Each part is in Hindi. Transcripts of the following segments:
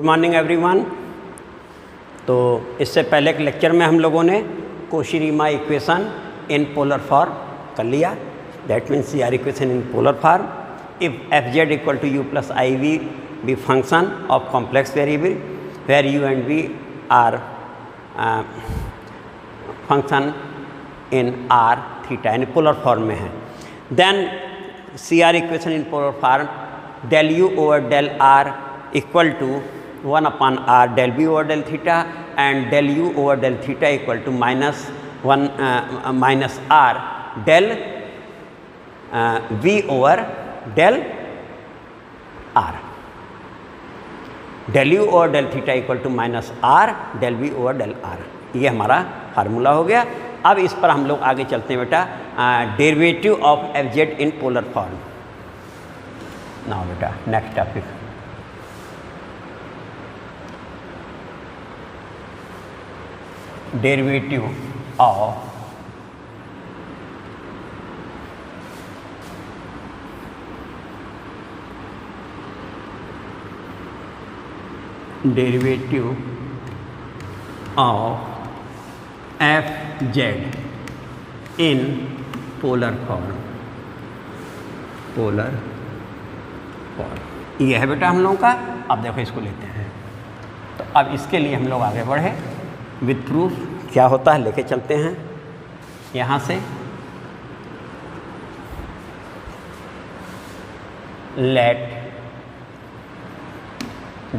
Morning everyone. तो इससे पहले के लेक्चर में हम लोगों ने Cauchy Riemann equation in polar form कर लिया। That means C R equation in polar form if f z equal to u plus I v be function of complex variable where u and v are function in r theta यानी पोलर फॉर्म में है। Then C R equation in polar form del u over del r equal to 1 upon r del v over del theta and del u over del theta equal to minus r del v over del r, del u over del theta equal to minus r del v over del r। ये हमारा फार्मूला हो गया। अब इस पर हम लोग आगे चलते हैं बेटा, derivative of F Z in polar form. Now बेटा next topic, derivative of F Z in polar form. Polar ये है बेटा हम लोगों का। अब देखो इसको लेते हैं। तो अब इसके लिए हम लोग आगे बढ़े विथ प्रूफ। क्या होता है लेके चलते हैं यहाँ से। Let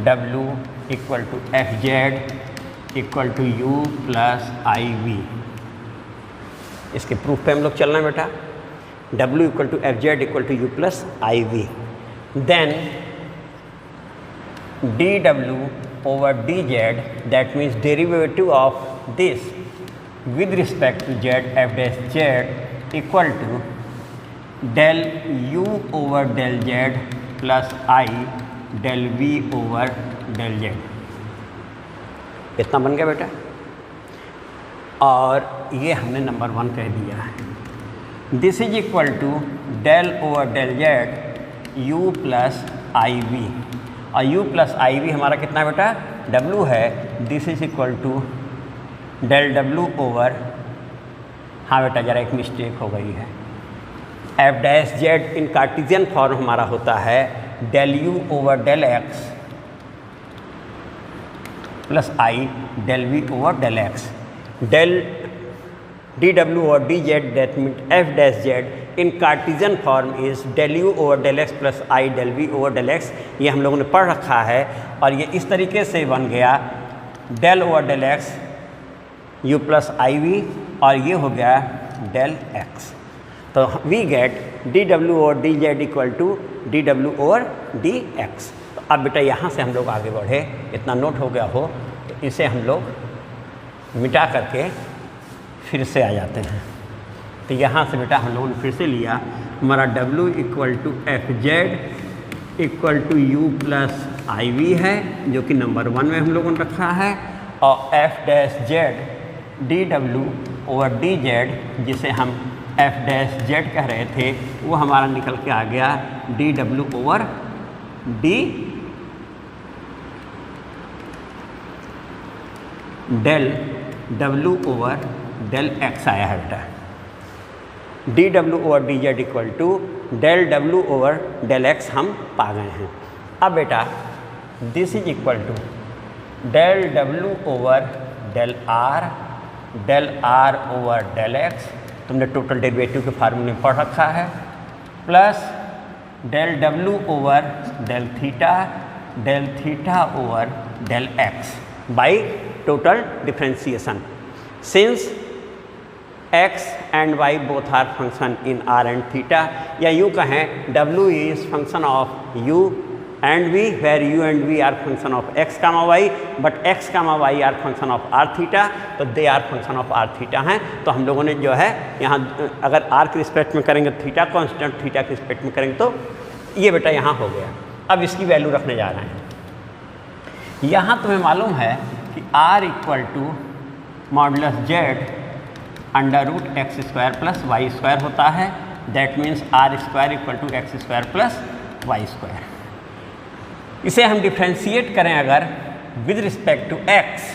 W equal to f z equal to u plus I v. इसके प्रूफ पे हम लोग चलना है बेटा। W equal to f z equal to u plus I v. Then dw over dz, that means derivative of this with respect to z f dash z equal to del u over del z plus I del v over del z। इतना बन गया बेटा। और ये हमने नंबर 1 कह दिया है। This is equal to del over del z u plus I we. और u प्लस आई वी हमारा कितना है बेटा, w है। This is equal to del w over, हाँ बेटा ज़रा एक मिस्टेक हो गई है, F dash Z in Cartesian form हमारा होता है del u over del x plus I del v over del x। Del dw over dz that means f dash z in Cartesian form is del u over del x plus I del v over del x। ये हम लोगों ने पढ़ रखा है। और ये इस तरीके से बन गया del over del x u plus i we, और ये हो गया del x। तो we get dw over dz equal to dw over dx। तो अब बेटा यहाँ से हम लोग आगे बढ़े, इतना नोट हो गया हो तो इसे हम लोग मिटा करके फिर से आ जाते हैं। तो यहाँ से बेटा हम लोगों ने फिर से लिया हमारा W equal to f z equal to u plus I v है, जो कि नंबर 1 में हम लोगों ने रखा है। और F dash Z D W over D Z, जिसे हम एफ डैश जेड कह रहे थे, वो हमारा निकल के आ गया d W over d del W over del x आया है बेटा। dw over dz equal to del W over del x हम पा गए हैं। अब बेटा this is equal to del W over del R over del x, तुमने टोटल डेरिवेटिव के फार्मूले में पढ़ रखा है, plus del W over del theta over del x by total differentiation. Since x and y both are function in r and theta, या यूँ कहें w is function of u and v, where u and v are function of x comma y, but x comma y are function of r theta, तो they are function of r theta हैं। तो हम लोगों ने जो है यहाँ अगर r के रिस्पेक्ट में करेंगे थीटा कॉन्स्टेंट, थीटा के रिस्पेक्ट में करेंगे तो ये बेटा यहाँ हो गया। अब इसकी वैल्यू रखने जा रहे हैं। यहाँ तुम्हें मालूम है कि r equal to modulus z under root x square plus Y square होता है। That means r square equal to x square plus Y square. इसे हम डिफ्रेंशिएट करें अगर with respect to x,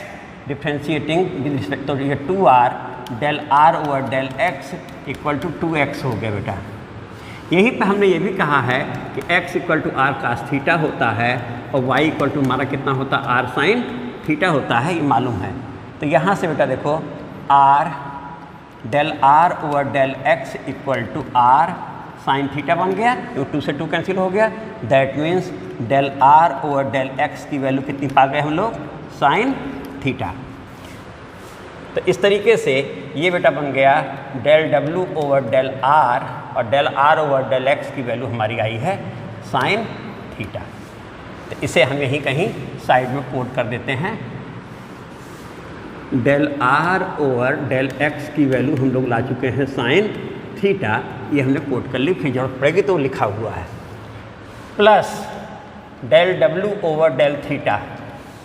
differentiating with respect तो ये 2r del r over del x equal to 2x हो गया बेटा। यहीं पे हमने ये भी कहा है कि x equal to r cos theta होता है और y इक्वल टू हमारा कितना होता है r sin थीटा होता है, ये मालूम है। तो यहाँ से बेटा देखो r del r over del x equal to r sine theta बन गया, तो 2 से 2 कैंसिल हो गया। That means del r over del x की वैल्यू कितनी पा गए हम लोग, साइन थीटा। तो इस तरीके से ये बेटा बन गया del w over del r और del r over del x की वैल्यू हमारी आई है साइन थीटा। तो इसे हम यहीं कहीं साइड में कोट कर देते हैं। Del r over del x की वैल्यू हम लोग ला चुके हैं साइन थीटा, ये हमने कोट कर ली, फिर जरूरत पड़ेगी तो लिखा हुआ है। Plus del w over del theta,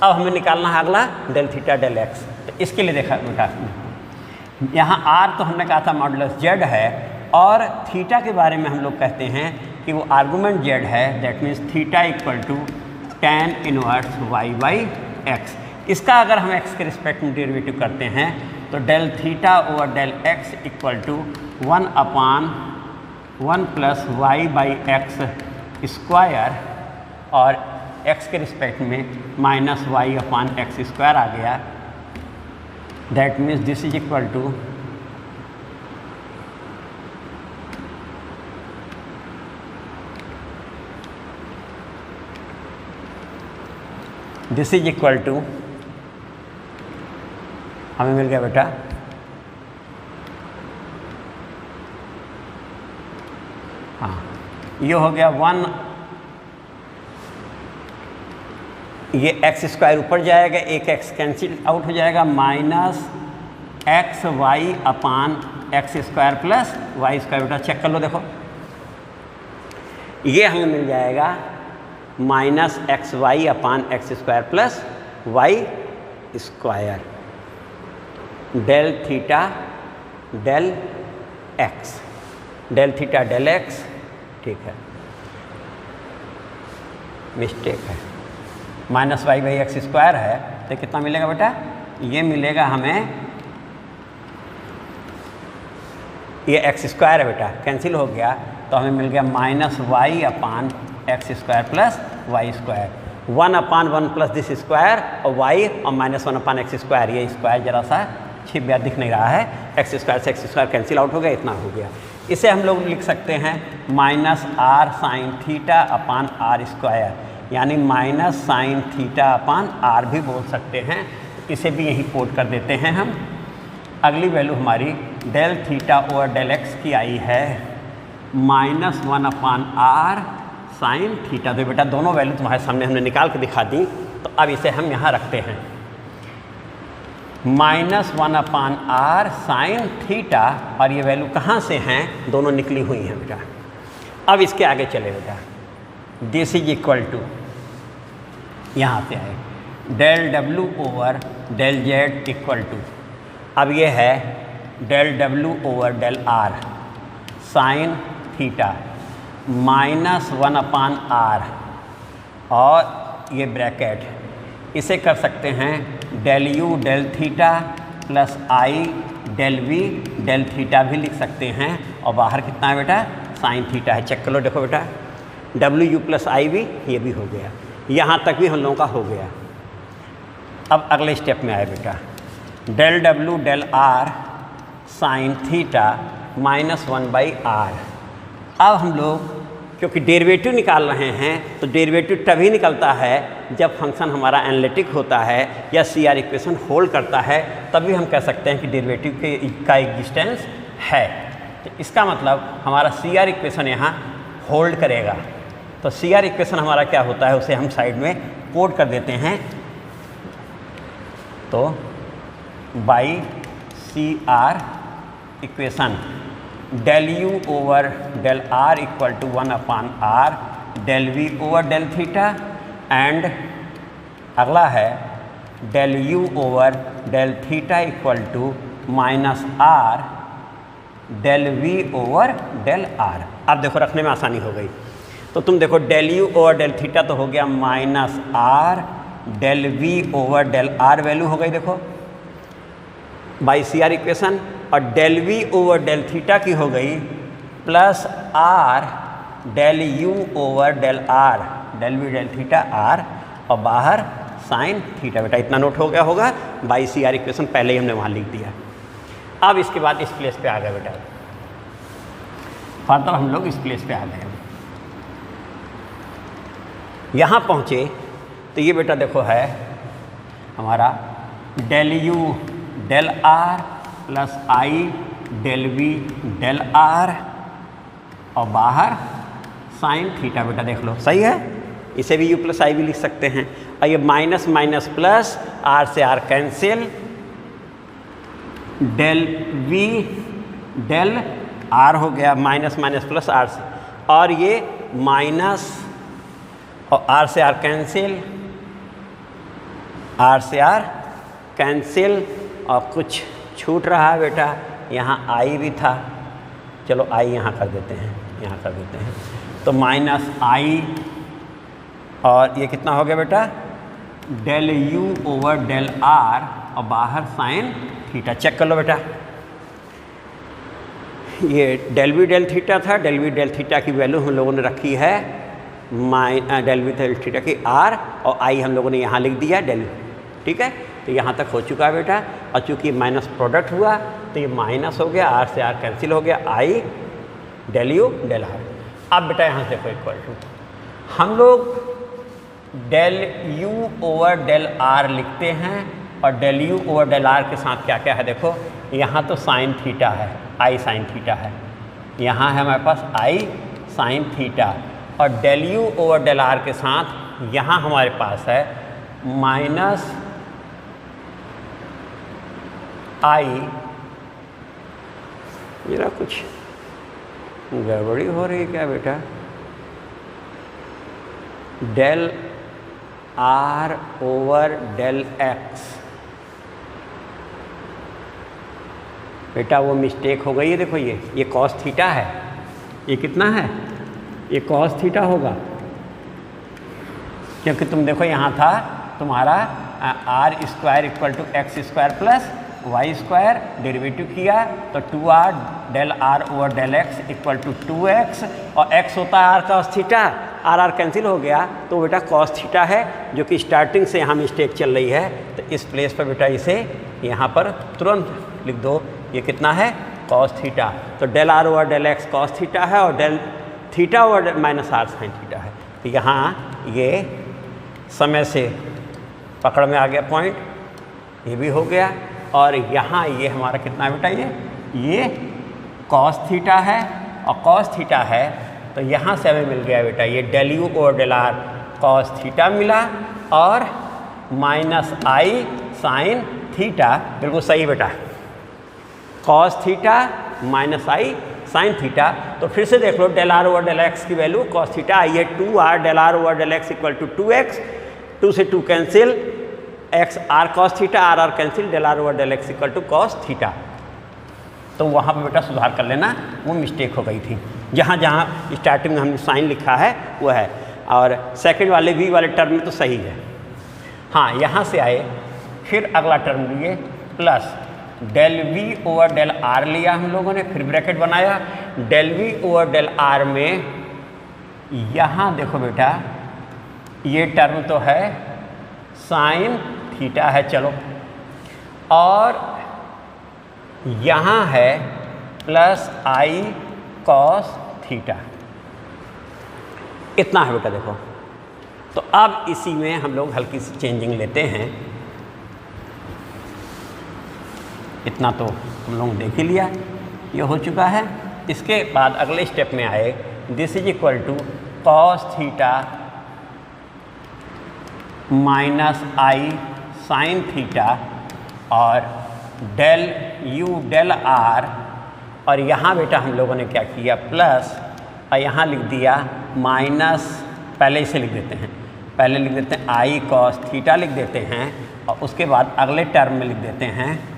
अब हमें निकालना है अगला डेल थीटा डेल x। तो इसके लिए देखा बेटा यहाँ r तो हमने कहा था मॉडुलस z है और थीटा के बारे में हम लोग कहते हैं कि वो आर्गूमेंट z है। That means theta equal to tan inverse y by x। इसका अगर हम x के रिस्पेक्ट में डेरिवेटिव करते हैं तो del theta over del x equal to 1 upon 1 plus y by x square और x के रिस्पेक्ट में minus y upon x square आ गया। That means this is equal to हमें मिल गया बेटा हाँ, ये हो गया 1, ये एक्स स्क्वायर ऊपर जाएगा, एक एक्स कैंसिल आउट हो जाएगा, minus X Y upon x square plus Y square. बेटा चेक कर लो, देखो ये हमें मिल जाएगा minus X Y upon x square plus Y square del theta del X, del theta del X. ठीक है, मिस्टेक है, minus Y by x square है तो कितना मिलेगा बेटा, ये मिलेगा हमें, ये एक्स स्क्वायर है बेटा, कैंसिल हो गया तो हमें मिल गया minus y upon x square plus Y square. 1 upon 1 plus this square और वाई और माइनस 1 अपान एक्स स्क्वायर, ये स्क्वायर जरा सा छिप गया, दिख नहीं रहा है, एक्स स्क्वायर से एक्स स्क्वायर कैंसिल आउट हो गया, इतना हो गया। इसे हम लोग लिख सकते हैं minus are sine theta upon R square, यानी minus sine theta upon R भी बोल सकते हैं। इसे भी यहीं कोट कर देते हैं हम। अगली वैल्यू हमारी del theta over del x की आई है minus 1 upon r sine theta. तो बेटा दोनों वैल्यू तुम्हारे सामने हमने निकाल के दिखा दी, तो अब इसे हम यहाँ रखते हैं minus 1 upon r sine theta, और ये वैल्यू कहाँ से हैं, दोनों निकली हुई हैं बेटा। अब इसके आगे चले बेटा, दिस इज इक्वल टू, यहाँ से आए del W over del z equal to, अब ये है del W over del r sine theta minus 1 upon r, और ये ब्रैकेट, इसे कर सकते हैं del you del theta plus I del v del theta भी लिख सकते हैं, और बाहर कितना है बेटा, साइन थीटा है। चेक कर लो, देखो बेटा डब्ल्यू यू प्लस आई वी, ये भी हो गया, यहाँ तक भी हम लोगों का हो गया। अब अगले स्टेप में आए बेटा, डेल डब्ल्यू del r sine theta minus 1 by r. अब हम लोग क्योंकि डेरिवेटिव निकाल रहे हैं तो डेरिवेटिव तभी निकलता है जब फंक्शन हमारा एनालिटिक होता है या सीआर इक्वेशन होल्ड करता है, तभी हम कह सकते हैं कि डेरिवेटिव का एग्जिस्टेंस है। तो इसका मतलब हमारा सीआर इक्वेशन यहाँ होल्ड करेगा। तो सीआर इक्वेशन हमारा क्या होता है, उसे हम साइड में कोड कर देते हैं। तो by C R equation del you over del are equal to 1 upon r del we over del theta, and अगला है del you over del theta equal to minus r del we over del r. अब देखो रखने में आसानी हो गई। तो तुम देखो del you over del theta तो हो गया minus r del we over del r, value हो गई देखो बाई सी आर इक्वेशन, और del we over del theta की हो गई plus r del you over del r, del v del theta r, और बाहर साइन थीटा। बेटा इतना नोट हो गया होगा, बाई सी आर इक्वेशन पहले ही हमने वहाँ लिख दिया। अब इसके बाद इस प्लेस पे आ गए बेटा, फर्दर हम लोग इस प्लेस पे आ गए। यहाँ पहुँचे तो ये बेटा देखो है हमारा del you del are plus I del v del are, और बाहर साइन थीटा। बेटा देख लो सही है, इसे भी u प्लस आई भी लिख सकते हैं। और ये माइनस माइनस प्लस, आर से r cancel, del v del r हो गया, माइनस माइनस प्लस आर से, और ये माइनस और आर से आर कैंसिल, आर से आर कैंसिल, और कुछ छूट रहा है बेटा, यहाँ आई भी था, चलो आई यहाँ कर देते हैं, यहाँ कर देते हैं, तो माइनस आई, और ये कितना हो गया बेटा del you over del are, और बाहर साइन थीटा। चेक कर लो बेटा, ये डेल वी डेल थीटा था, डेल वी डेल थीटा की वैल्यू हम लोगों ने रखी है डेल वी डेल थीटा की आर, और आई हम लोगों ने यहाँ लिख दिया डेल, ठीक है। तो यहाँ तक हो चुका है बेटा, और चूँकि माइनस प्रोडक्ट हुआ तो ये माइनस हो गया, आर से आर कैंसिल हो गया, i del you del r. अब बेटा यहाँ से देखो इक्वल टू, हम लोग del you over del r लिखते हैं, और del you over del r के साथ क्या क्या है देखो, यहाँ तो साइन थीटा है, आई साइन थीटा है, यहाँ है हमारे पास आई साइन थीटा, और del you over del r के साथ यहाँ हमारे पास है माइनस आई, मेरा कुछ गड़बड़ी हो रही है क्या बेटा, del are over del x, बेटा वो मिस्टेक हो गई है, देखो ये कॉस थीटा है, ये कितना है, ये कॉस थीटा होगा, क्योंकि तुम देखो यहाँ था तुम्हारा r square equal to x square plus Y square, derivative किया तो 2r del are over del x equal to 2x, और x होता है r cos theta, are cancel हो गया तो बेटा कॉस थीटा है, जो कि स्टार्टिंग से यहाँ मिस्टेक चल रही है, तो इस प्लेस पर बेटा इसे यहाँ पर तुरंत लिख दो, ये कितना है कॉस थीटा, तो del are over del x cos theta है, और del theta over minus are sine theta है। तो यहाँ ये समय से पकड़ में आ गया पॉइंट, ये भी हो गया, और यहाँ ये हमारा कितना है बेटा, ये कॉस थीटा है, और कॉस थीटा है तो यहाँ से हमें मिल गया बेटा ये del you over del R cos theta मिला, और माइनस आई साइन थीटा, बिल्कुल सही बेटा, कॉस थीटा माइनस आई साइन थीटा। तो फिर से देख लो, del are over del x की वैल्यू कॉस थीटा आई है 2r del are over del x equal to 2x, 2 से 2 cancel, X R cos theta, are cancel, del are over del x equal to cos theta. तो वहाँ पर बेटा सुधार कर लेना, वो मिस्टेक हो गई थी, जहाँ जहाँ स्टार्टिंग में हमने साइन लिखा है वो है, और सेकंड वाले वी वाले टर्म में तो सही है। हाँ, यहाँ से आए फिर अगला टर्म लिए plus del we over del r लिया हम लोगों ने, फिर ब्रैकेट बनाया, del we over del r में यहाँ देखो बेटा ये टर्म तो है साइन थीटा है, चलो, और यहाँ है प्लस आई कॉस थीटा, इतना है बेटा देखो। तो अब इसी में हम लोग हल्की सी चेंजिंग लेते हैं, इतना तो हम लोग देख ही लिया, ये हो चुका है। इसके बाद अगले स्टेप में आए, this is equal to cos theta minus I sine theta, और डेल यू डेल आर, और यहाँ बेटा हम लोगों ने क्या किया प्लस, और यहाँ लिख दिया माइनस, पहले इसे लिख देते हैं, पहले लिख देते हैं आई कॉस थीटा लिख देते हैं, और उसके बाद अगले टर्म में लिख देते हैं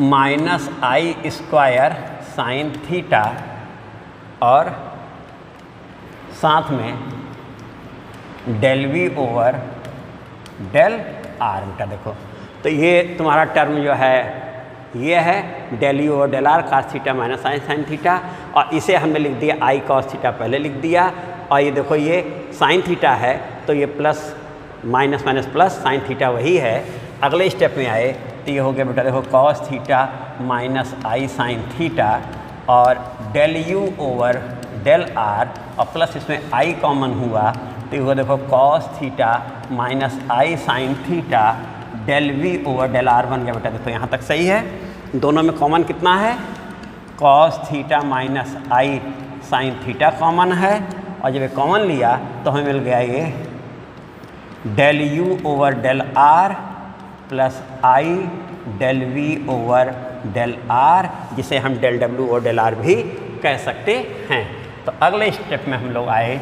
minus i square sine theta, और साथ में del we over del r बेटा। देखो तो ये तुम्हारा टर्म जो है ये है del you over del are cos theta minus sine sine theta, और इसे हमने लिख दिया आई cos थीटा पहले लिख दिया, और ये देखो ये साइन थीटा है तो ये plus minus minus plus sine theta वही है। अगले स्टेप में आए तो ये हो गया बेटा देखो cos थीटा माइनस आई साइन थीटा, और del you over del are, और प्लस इसमें आई कॉमन हुआ तो ये देखो cos theta minus I sine theta del we over del r बन गया बेटा। देखो यहाँ तक सही है। दोनों में कॉमन कितना है, cos थीटा माइनस आई साइन थीटा कॉमन है, और जब ये कॉमन लिया तो हमें मिल गया ये del you over del are plus I del we over del r, जिसे हम del W over del r भी कह सकते हैं। तो अगले स्टेप में हम लोग आए,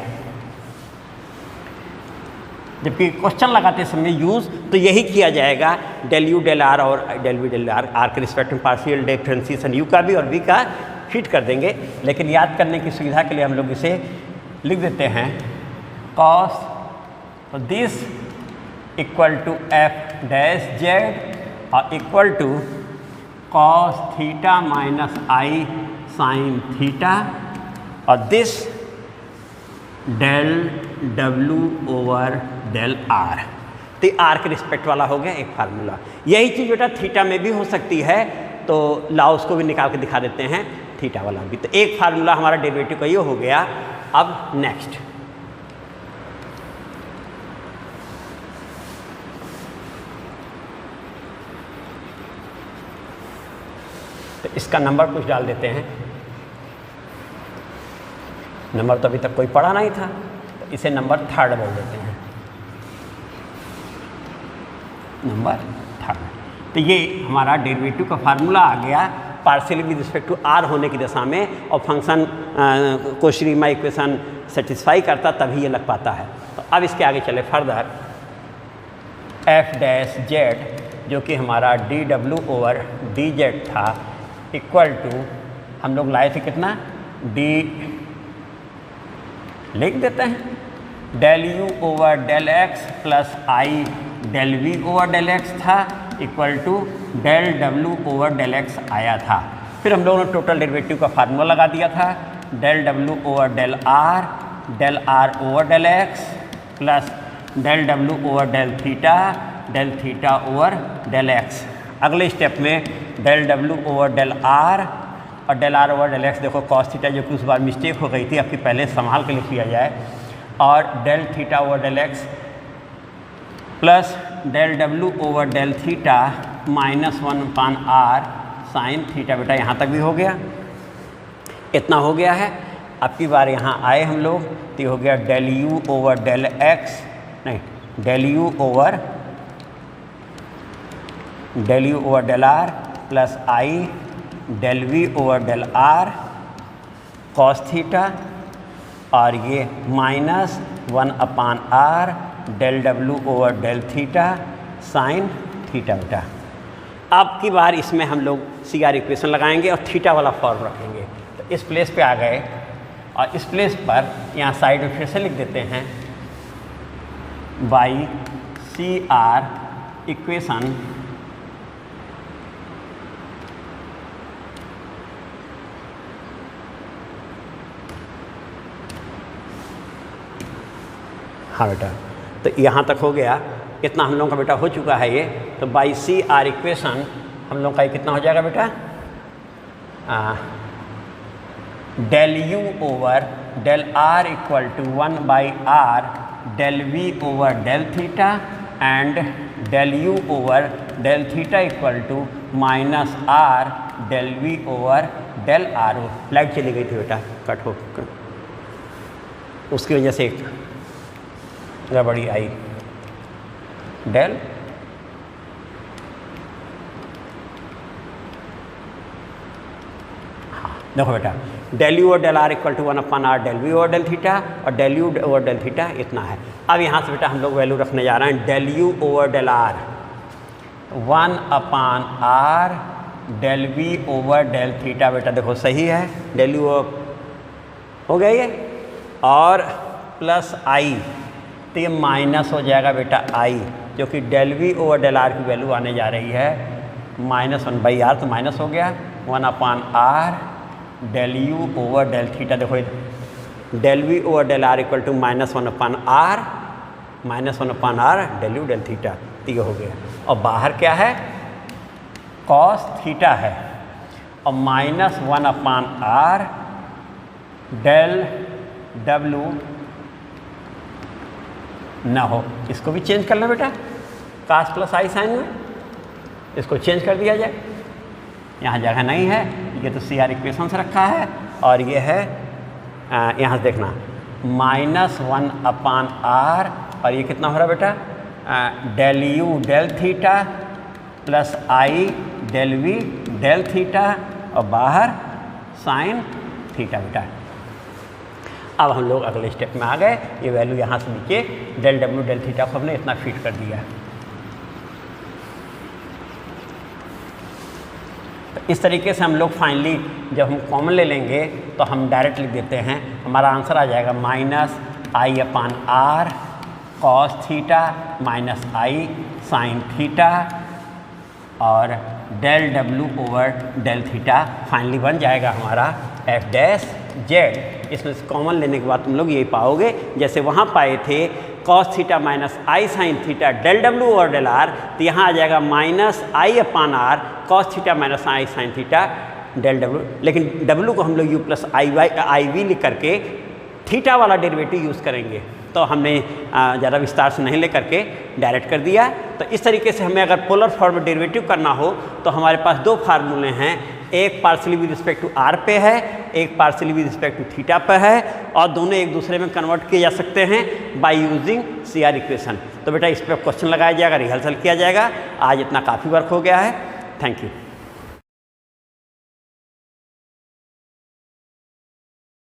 जबकि क्वेश्चन लगाते समय यूज़ तो यही किया जाएगा, डेल यू डेल आर और del v del r, r के रिस्पेक्ट में पार्शियल डिफरेंशिएशन यू का भी और वी का फिट कर देंगे, लेकिन याद करने की सुविधा के लिए हम लोग इसे लिख देते हैं cos this equal to F dash Z और equal to cos theta minus I sine theta, और this del W over del are. तो आर के रिस्पेक्ट वाला हो गया एक फार्मूला। यही चीज़ बेटा थीटा में भी हो सकती है, तो लाओ उसको भी निकाल के दिखा देते हैं थीटा वाला भी। तो एक फार्मूला हमारा डेरिवेटिव का ये हो गया। अब नेक्स्ट तो इसका नंबर कुछ डाल देते हैं। नंबर तो अभी तक कोई पढ़ा नहीं था, तो इसे नंबर थर्ड बोल देते हैं, नंबर थर्ड। तो ये हमारा डेरिवेटिव का फार्मूला आ गया partial with respect to r होने की दशा में, और फंक्शन को श्रीमा इक्वेशन सेटिस्फाई करता तभी ये लग पाता है। तो अब इसके आगे चले फर्दर, एफ डैश जेड जो कि हमारा D W over D Z था इक्वल टू, हम लोग लाए थे कितना, डी लिख देते हैं del you over del x plus I del we over del X था equal to del W over del X आया था। फिर हम लोगों ने टोटल डेरिवेटिव का फार्मूला लगा दिया था, del W over del are over del x plus del W over del theta over del X. अगले स्टेप में del W over del are और del are over del X, देखो cos थीटा जो कि उस बार मिस्टेक हो गई थी, आपकी पहले संभाल के लिख लिया जाए, और del theta over del x plus del W over del theta minus 1/r sine theta. बेटा यहाँ तक भी हो गया, इतना हो गया है। अब की बार यहाँ आए हम लोग तो हो गया del you over del X, नहीं del you over del are plus I del we over del are cos theta, और ये minus 1/r del W over del theta sine theta. बेटा अब की बार इसमें हम लोग सी आर इक्वेशन लगाएंगे और थीटा वाला फॉर्म रखेंगे। तो इस प्लेस पे आ गए, और इस प्लेस पर यहाँ साइड में फिर से लिख देते हैं बाई सी आर इक्वेशन हाँ बेटा, तो यहाँ तक हो गया, इतना हम लोगों का बेटा हो चुका है ये। तो बाई सी आर इक्वेशन हम लोग का ये कितना हो जाएगा बेटा, del you over del are equal to 1/r del we over del theta and del you over del theta equal to minus r del we over del r. Light चली गई थी बेटा, कट हो उसकी वजह से गड़बड़ी आई। डेल देखो बेटा, डेल यू और del are equal to 1/r del we over del theta और del you over del theta इतना है। अब यहाँ से बेटा हम लोग वैल्यू रखने जा रहे हैं del you over del r 1/r del we over del theta. बेटा देखो सही है, डेल यू हो गया ये, और प्लस आई, तो ये माइनस हो जाएगा बेटा आई, जो कि del we over del r की वैल्यू आने जा रही है -1/r, तो माइनस हो गया 1/r del you over del theta. देखो del we over del are equal to -1/r del you del theta, तो ये हो गया। और बाहर क्या है, कॉस थीटा है, और -1/r डेल डब्लू ना हो, इसको भी चेंज करना बेटा, कास प्लस आई साइन में इसको चेंज कर दिया जाए। यहाँ जगह नहीं है, ये तो CR इक्वेशन से रखा है, और ये है यहाँ से देखना -1/r, और ये कितना हो रहा है बेटा, del you del theta plus I del v del theta, और बाहर साइन थीटा बेटा। अब हम लोग अगले स्टेप में आ गए, ये वैल्यू यहाँ से नीचे डेल डब्ल्यू डेल थीटा को हमने इतना फिट कर दिया। तो इस तरीके से हम लोग फाइनली जब हम कॉमन ले लेंगे तो हम डायरेक्ट लिख देते हैं, हमारा आंसर आ जाएगा -I/r कॉस थीटा माइनस आई साइन थीटा, और del W over del theta finally बन जाएगा हमारा f'(z). इसमें से कॉमन लेने के बाद तुम लोग यही पाओगे जैसे वहाँ पाए थे cos theta minus I sine theta del W over del are, तो यहाँ आ जाएगा -I/r cos थीटा माइनस आई साइन थीटा डेल डब्ल्यू, लेकिन डब्ल्यू को हम लोग u प्लस आई वी लिख करके थीटा वाला डेरिवेटिव यूज़ करेंगे, तो हमने ज़्यादा विस्तार से नहीं ले करके डायरेक्ट कर दिया। तो इस तरीके से हमें अगर पोलर फॉर्म में डेरिवेटिव करना हो तो हमारे पास दो फार्मूले हैं, एक partially with respect to r पे है, एक partially with respect to theta पे है, और दोनों एक दूसरे में कन्वर्ट किए जा सकते हैं बाय यूजिंग CR इक्वेशन। तो बेटा इस पर क्वेश्चन लगाया जाएगा, रिहर्सल किया जाएगा। आज इतना काफ़ी वर्क हो गया है। Thank you.